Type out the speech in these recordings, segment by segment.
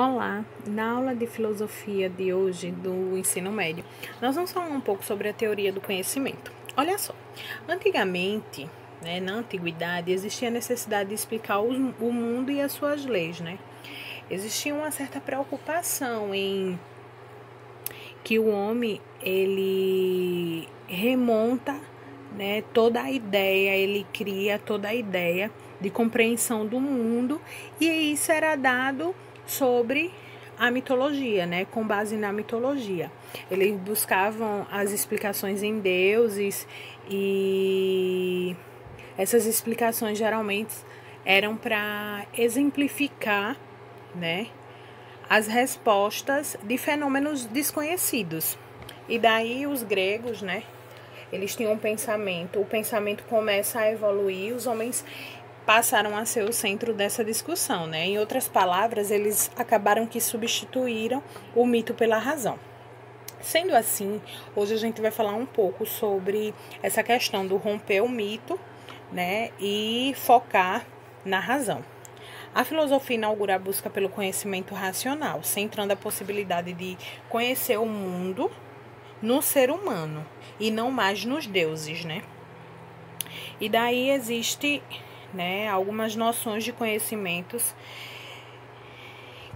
Olá, na aula de filosofia de hoje do ensino médio, nós vamos falar um pouco sobre a teoria do conhecimento. Olha só, antigamente, na antiguidade, existia a necessidade de explicar o mundo e as suas leis, Existia uma certa preocupação em que o homem, ele remonta, toda a ideia, ele cria toda a ideia de compreensão do mundo e isso era dado sobre a mitologia, com base na mitologia. Eles buscavam as explicações em deuses e essas explicações geralmente eram para exemplificar, as respostas de fenômenos desconhecidos. E daí os gregos, eles tinham um pensamento, o pensamento começa a evoluir, os homens passaram a ser o centro dessa discussão, Em outras palavras, eles acabaram que substituíram o mito pela razão. Sendo assim, hoje a gente vai falar um pouco sobre essa questão do romper o mito, e focar na razão. A filosofia inaugura a busca pelo conhecimento racional, centrando a possibilidade de conhecer o mundo no ser humano e não mais nos deuses, E daí existe, algumas noções de conhecimentos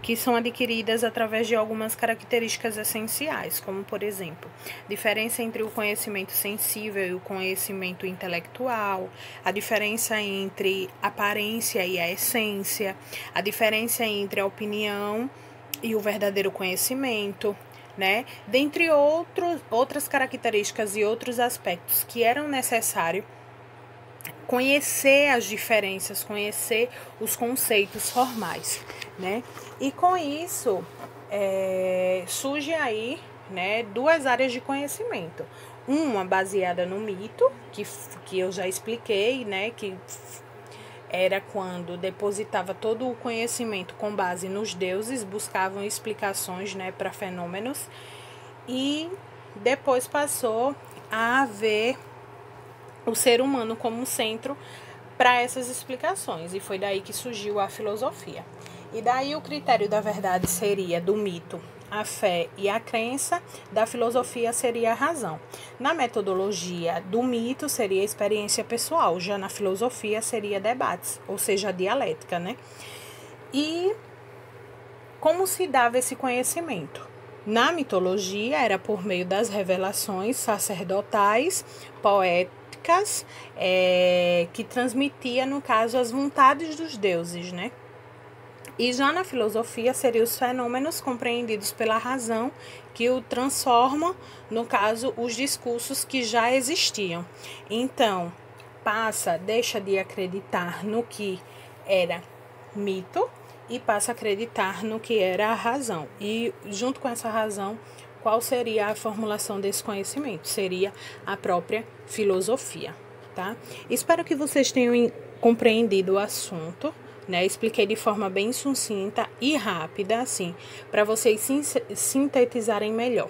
que são adquiridas através de algumas características essenciais, como, por exemplo, diferença entre o conhecimento sensível e o conhecimento intelectual, a diferença entre a aparência e a essência, a diferença entre a opinião e o verdadeiro conhecimento, dentre outras características e outros aspectos que eram necessários conhecer as diferenças, conhecer os conceitos formais, E com isso, surge aí, duas áreas de conhecimento. Uma baseada no mito, que eu já expliquei, que era quando depositava todo o conhecimento com base nos deuses, buscavam explicações, para fenômenos. E depois passou a haver o ser humano como centro para essas explicações. E foi daí que surgiu a filosofia. E daí o critério da verdade seria do mito a fé e a crença, da filosofia seria a razão. Na metodologia do mito seria a experiência pessoal, já na filosofia seria debates, ou seja, a dialética, E como se dava esse conhecimento? Na mitologia era por meio das revelações sacerdotais, poéticas, que transmitia, no caso, as vontades dos deuses, E já na filosofia seriam os fenômenos compreendidos pela razão que o transformam, no caso, os discursos que já existiam. Então, deixa de acreditar no que era mito e passa a acreditar no que era a razão. E junto com essa razão, qual seria a formulação desse conhecimento? Seria a própria filosofia, tá? Espero que vocês tenham compreendido o assunto, Expliquei de forma bem sucinta e rápida, assim, para vocês sintetizarem melhor.